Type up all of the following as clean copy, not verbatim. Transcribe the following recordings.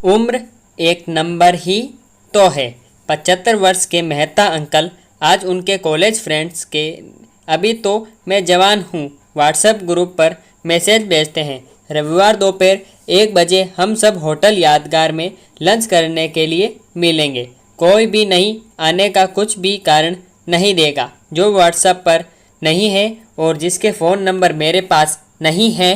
उम्र एक नंबर ही तो है। 75 वर्ष के मेहता अंकल आज उनके कॉलेज फ्रेंड्स के अभी तो मैं जवान हूँ व्हाट्सएप ग्रुप पर मैसेज भेजते हैं। रविवार दोपहर 1 बजे हम सब होटल यादगार में लंच करने के लिए मिलेंगे। कोई भी नहीं आने का कुछ भी कारण नहीं देगा। जो व्हाट्सएप पर नहीं है और जिसके फ़ोन नंबर मेरे पास नहीं है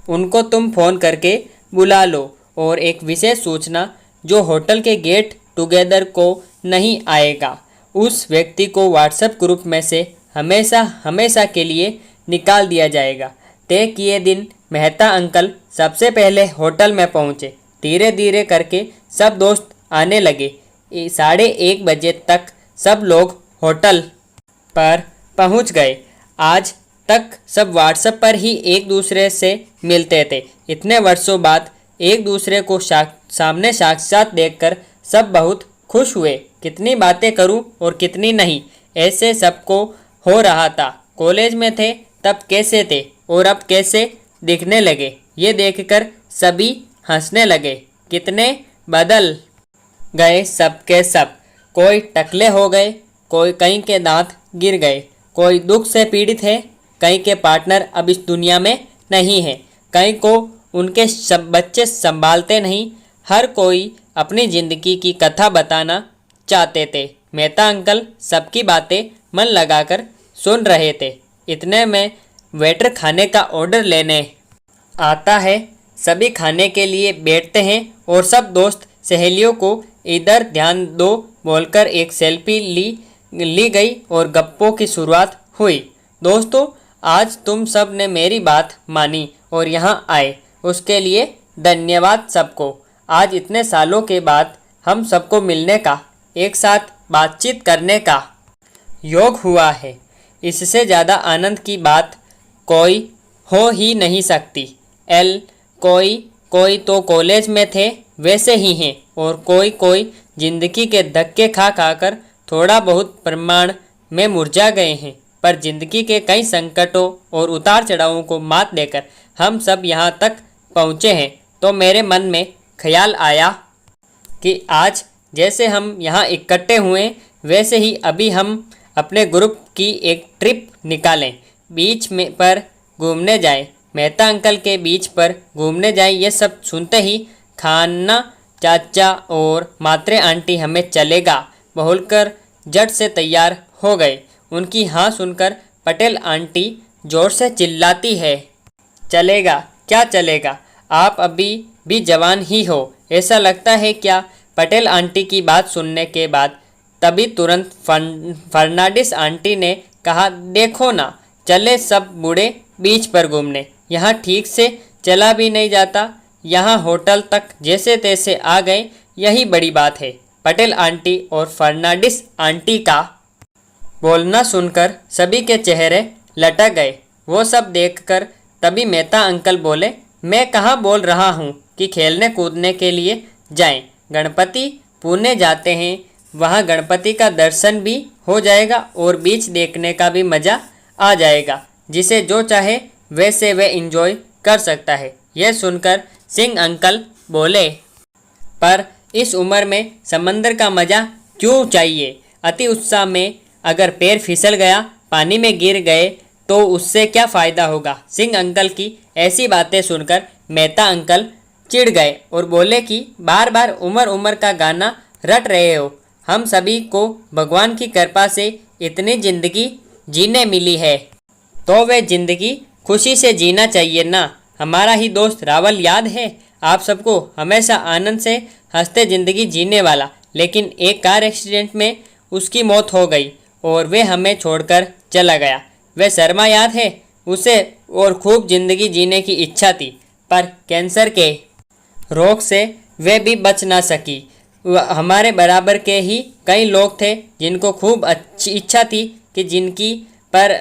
उनको तुम फ़ोन करके बुला लो। और एक विशेष सूचना, जो होटल के गेट टुगेदर को नहीं आएगा उस व्यक्ति को व्हाट्सएप ग्रुप में से हमेशा हमेशा के लिए निकाल दिया जाएगा। तय किए दिन मेहता अंकल सबसे पहले होटल में पहुँचे। धीरे धीरे करके सब दोस्त आने लगे। 1:30 बजे तक सब लोग होटल पर पहुंच गए। आज तक सब व्हाट्सएप पर ही एक दूसरे से मिलते थे। इतने वर्षों बाद एक दूसरे को सामने साक्षात देखकर सब बहुत खुश हुए। कितनी बातें करूं और कितनी नहीं, ऐसे सबको हो रहा था। कॉलेज में थे तब कैसे थे और अब कैसे दिखने लगे, ये देखकर सभी हंसने लगे। कितने बदल गए सबके सब। कोई टकले हो गए, कोई कहीं के दांत गिर गए, कोई दुख से पीड़ित है, कहीं के पार्टनर अब इस दुनिया में नहीं है, कहीं को उनके सब बच्चे संभालते नहीं। हर कोई अपनी ज़िंदगी की कथा बताना चाहते थे। मेहता अंकल सबकी बातें मन लगाकर सुन रहे थे। इतने में वेटर खाने का ऑर्डर लेने आता है। सभी खाने के लिए बैठते हैं और सब दोस्त सहेलियों को इधर ध्यान दो बोलकर एक सेल्फी ली गई और गप्पों की शुरुआत हुई। दोस्तों, आज तुम सब ने मेरी बात मानी और यहाँ आए, उसके लिए धन्यवाद सबको। आज इतने सालों के बाद हम सबको मिलने का, एक साथ बातचीत करने का योग हुआ है। इससे ज़्यादा आनंद की बात कोई हो ही नहीं सकती। कोई तो कॉलेज में थे वैसे ही हैं और कोई ज़िंदगी के धक्के खा कर थोड़ा बहुत प्रमाण में मुरझा गए हैं। पर ज़िंदगी के कई संकटों और उतार चढ़ावों को मात देकर हम सब यहाँ तक पहुँचे हैं। तो मेरे मन में ख्याल आया कि आज जैसे हम यहाँ इकट्ठे हुए वैसे ही अभी हम अपने ग्रुप की एक ट्रिप निकालें, बीच में पर घूमने जाएं। मेहता अंकल के बीच पर घूमने जाएं। ये सब सुनते ही खाना चाचा और मात्रे आंटी हमें चलेगा बोलकर झट से तैयार हो गए। उनकी हाँ सुनकर पटेल आंटी जोर से चिल्लाती है, चलेगा क्या चलेगा, आप अभी भी जवान ही हो, ऐसा लगता है क्या। पटेल आंटी की बात सुनने के बाद तभी तुरंत फर्नांडिस आंटी ने कहा, देखो ना, चले सब बूढ़े बीच पर घूमने, यहाँ ठीक से चला भी नहीं जाता, यहाँ होटल तक जैसे तैसे आ गए, यही बड़ी बात है। पटेल आंटी और फर्नांडिस आंटी का बोलना सुनकर सभी के चेहरे लटक गए। वो सब देखकर तभी मेहता अंकल बोले, मैं कहाँ बोल रहा हूँ कि खेलने कूदने के लिए जाएं। गणपति पुणे जाते हैं, वहाँ गणपति का दर्शन भी हो जाएगा और बीच देखने का भी मज़ा आ जाएगा। जिसे जो चाहे वैसे वे एंजॉय कर सकता है। यह सुनकर सिंह अंकल बोले, पर इस उम्र में समंदर का मज़ा क्यों चाहिए। अति उत्साह में अगर पैर फिसल गया, पानी में गिर गए तो उससे क्या फ़ायदा होगा। सिंह अंकल की ऐसी बातें सुनकर मेहता अंकल चिढ़ गए और बोले कि बार बार उम्र का गाना रट रहे हो। हम सभी को भगवान की कृपा से इतनी ज़िंदगी जीने मिली है तो वे ज़िंदगी खुशी से जीना चाहिए ना। हमारा ही दोस्त रावल याद है आप सबको, हमेशा आनंद से हंसते ज़िंदगी जीने वाला, लेकिन एक कार एक्सीडेंट में उसकी मौत हो गई और वे हमें छोड़कर चला गया। वह शर्मा याद है उसे, और खूब ज़िंदगी जीने की इच्छा थी, पर कैंसर के रोग से वे भी बच ना सकी। हमारे बराबर के ही कई लोग थे जिनको खूब अच्छी इच्छा थी कि जिनकी पर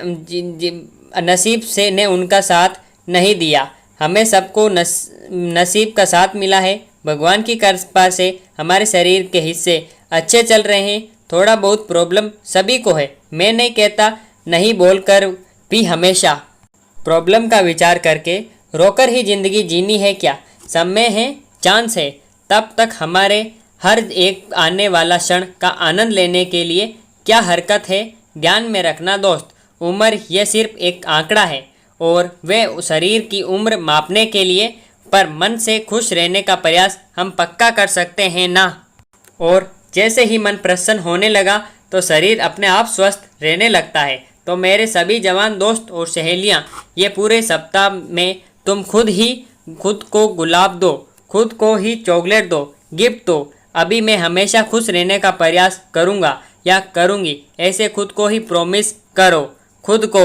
नसीब से ने उनका साथ नहीं दिया। हमें सबको नसीब का साथ मिला है। भगवान की कृपा से हमारे शरीर के हिस्से अच्छे चल रहे हैं। थोड़ा बहुत प्रॉब्लम सभी को है, मैं नहीं कहता नहीं बोलकर भी हमेशा प्रॉब्लम का विचार करके रोकर ही ज़िंदगी जीनी है क्या। समय है, चांस है, तब तक हमारे हर एक आने वाला क्षण का आनंद लेने के लिए क्या हरकत है। ध्यान में रखना दोस्त, उम्र यह सिर्फ एक आंकड़ा है और वह शरीर की उम्र मापने के लिए, पर मन से खुश रहने का प्रयास हम पक्का कर सकते हैं ना। और जैसे ही मन प्रसन्न होने लगा तो शरीर अपने आप स्वस्थ रहने लगता है। तो मेरे सभी जवान दोस्त और सहेलियां, ये पूरे सप्ताह में तुम खुद को गुलाब दो, खुद को ही चॉकलेट दो, गिफ्ट दो। अभी मैं हमेशा खुश रहने का प्रयास करूँगा या करूँगी, ऐसे खुद को ही प्रॉमिस करो। खुद को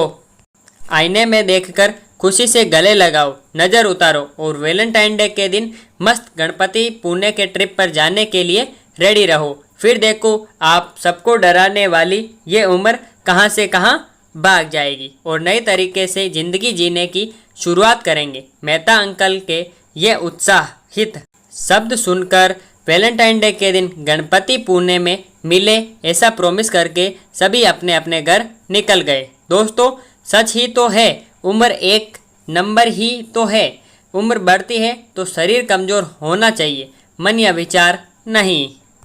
आईने में देखकर खुशी से गले लगाओ, नज़र उतारो और वैलेंटाइन डे के दिन मस्त गणपति पुणे के ट्रिप पर जाने के लिए रेडी रहो। फिर देखो आप सबको डराने वाली ये उम्र कहाँ से कहाँ भाग जाएगी और नए तरीके से ज़िंदगी जीने की शुरुआत करेंगे। मेहता अंकल के ये उत्साहित शब्द सुनकर वैलेंटाइन डे के दिन गणपति पुणे में मिले, ऐसा प्रॉमिस करके सभी अपने अपने घर निकल गए। दोस्तों सच ही तो है, उम्र एक नंबर ही तो है। उम्र बढ़ती है तो शरीर कमज़ोर होना चाहिए, मन या विचार नहीं।